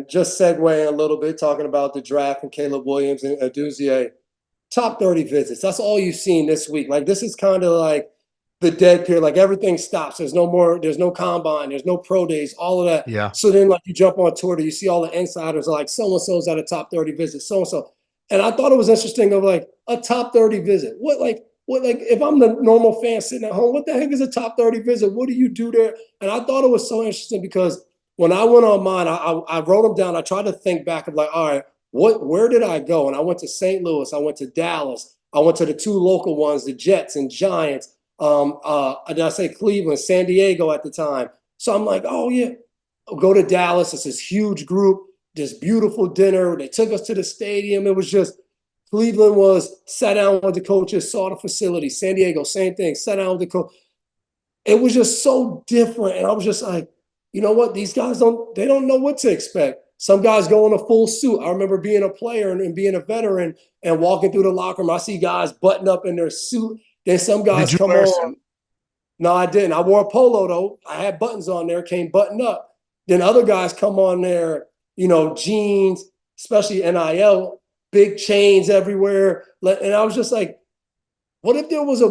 And just segueing a little bit, talking about the draft and Caleb Williams and Aduzier, top 30 visits. That's all you've seen this week. Like, this is kind of like the dead period. Like, everything stops. There's no combine, there's no pro days, all of that. Yeah. So then, like, you jump on Twitter, you see all the insiders are like, so-and-so's at a top 30 visit, so-and-so. And I thought it was interesting of like a top 30 visit. What, if I'm the normal fan sitting at home, what the heck is a top 30 visit? What do you do there? And I thought it was so interesting because when I went on mine, I wrote them down. I tried to think back of like, all right, where did I go? And I went to St. Louis. I went to Dallas. I went to the two local ones, the Jets and Giants. Did I say Cleveland, San Diego at the time? So I'm like, oh yeah, I'll go to Dallas. It's this huge group, this beautiful dinner. They took us to the stadium. It was just, Cleveland sat down with the coaches, saw the facility. San Diego, same thing, sat down with the coach. It was just so different. And I was just like, you know what? These guys don't know what to expect. Some guys go in a full suit. I remember being a player and being a veteran and walking through the locker room. I see guys button up in their suit. Then some guys come on. No, I didn't. I wore a polo though. I had buttons on there, came buttoned up. Then other guys come on there, jeans, especially NIL, big chains everywhere. And I was just like, what if there was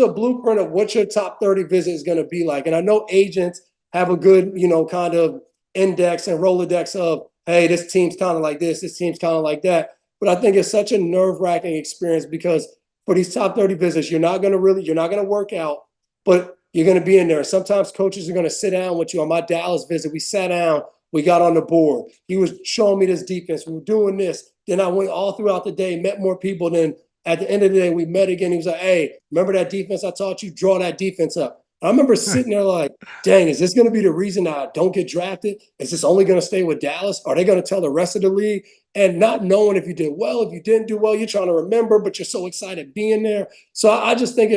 a blueprint of what your top 30 visit is going to be like? And I know agents have a good, kind of index and Rolodex of, hey, this team's kind of like this team's kind of like that. But I think it's such a nerve-wracking experience because for these top 30 visits, you're not going to work out, but you're going to be in there. Sometimes coaches are going to sit down with you. On my Dallas visit, we sat down, we got on the board. He was showing me this defense. We were doing this. Then I went all throughout the day, met more people. Then at the end of the day, we met again. He was like, hey, remember that defense I taught you? Draw that defense up. I remember sitting there like, dang, is this going to be the reason I don't get drafted? Is this only going to stay with Dallas? Are they going to tell the rest of the league? And not knowing if you did well, if you didn't do well, you're trying to remember, but you're so excited being there. So I just think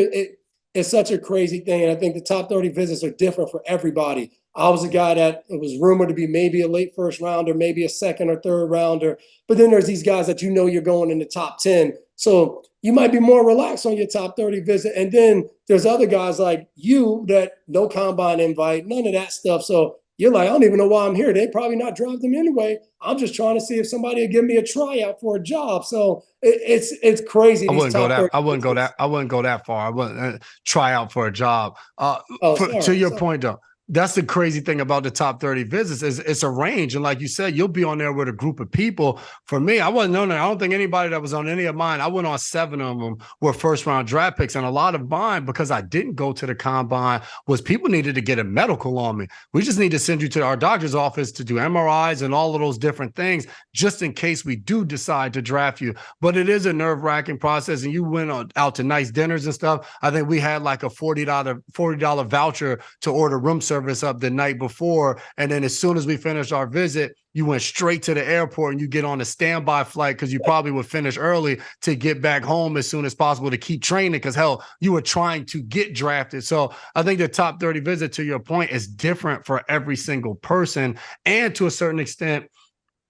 it's such a crazy thing. And I think the top 30 visits are different for everybody. I was a guy that it was rumored to be maybe a late first rounder, maybe a second or third rounder. But then there's these guys that you're going in the top 10. So you might be more relaxed on your top 30 visit. And then there's other guys like you that no combine invite, none of that stuff. So you're like, I don't even know why I'm here. They probably not draft them anyway. I'm just trying to see if somebody will give me a tryout for a job. So it's crazy. I wouldn't go that far. I wouldn't try out for a job. To your point, though, that's the crazy thing about the top 30 visits is it's a range. And like you said, you'll be on there with a group of people. For me, I wasn't on there. I don't think anybody that was on any of mine, I went on 7 of them were first round draft picks. And a lot of mine, because I didn't go to the combine, was people needed to get a medical on me. We just need to send you to our doctor's office to do MRIs and all of those different things, just in case we do decide to draft you. But it is a nerve-wracking process. And you went out to nice dinners and stuff. I think we had like a $40 voucher to order room service up the night before. And then as soon as we finished our visit, you went straight to the airport and you get on a standby flight because you probably would finish early to get back home as soon as possible to keep training because, hell, you were trying to get drafted. So I think the top 30 visit, to your point, is different for every single person. And to a certain extent,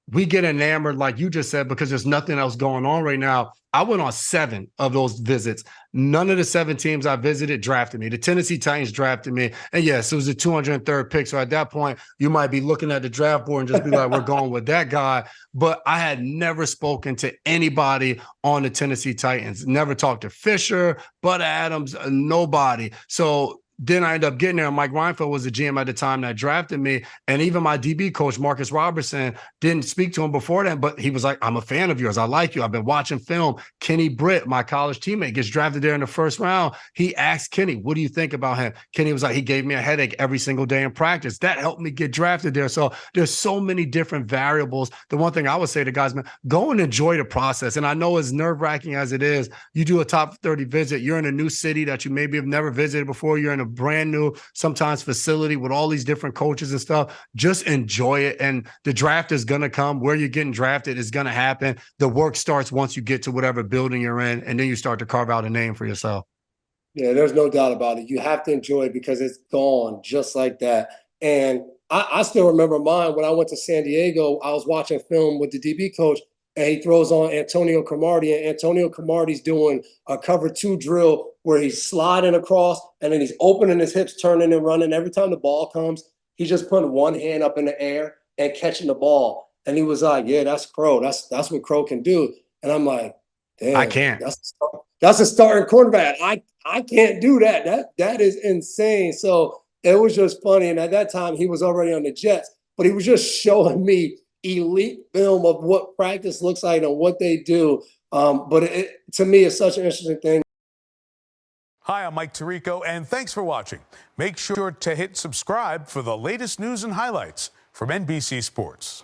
we get enamored, like you just said, because there's nothing else going on right now. I went on 7 of those visits. None of the 7 teams I visited drafted me. The Tennessee Titans drafted me. And yes, it was the 203rd pick. So at that point, you might be looking at the draft board and just be like, we're going with that guy. But I had never spoken to anybody on the Tennessee Titans. Never talked to Fisher, Bud Adams, nobody. So then I ended up getting there. Mike Reinfeldt was the GM at the time that drafted me. And even my DB coach, Marcus Robertson, didn't speak to him before then, but he was like, I'm a fan of yours. I like you. I've been watching film. Kenny Britt, my college teammate, gets drafted there in the first round. He asked Kenny, what do you think about him? Kenny was like, he gave me a headache every single day in practice. That helped me get drafted there. So there's so many different variables. The one thing I would say to guys, man, go and enjoy the process. And I know as nerve-wracking as it is, you do a top 30 visit, you're in a new city that you maybe have never visited before. You're in a brand new, sometimes facility with all these different coaches and stuff. Just enjoy it. And the draft is going to come. Where you're getting drafted is going to happen. The work starts once you get to whatever building you're in, and then you start to carve out a name for yourself. Yeah, there's no doubt about it. You have to enjoy it because it's gone just like that. And I still remember mine when I went to San Diego. I was watching film with the DB coach, and he throws on Antonio Cromartie, and Antonio Cromartie's doing a cover 2 drill where he's sliding across, and then he's opening his hips, turning and running. Every time the ball comes, he's just putting one hand up in the air and catching the ball. And he was like, yeah, that's Crow. That's what Crow can do. And I'm like, damn, I can't. That's a starting cornerback. I can't do that. That is insane. So it was just funny. And at that time, he was already on the Jets, but he was just showing me elite film of what practice looks like and what they do. But to me, it's such an interesting thing. Hi, I'm Mike Tirico, and thanks for watching. Make sure to hit subscribe for the latest news and highlights from NBC Sports.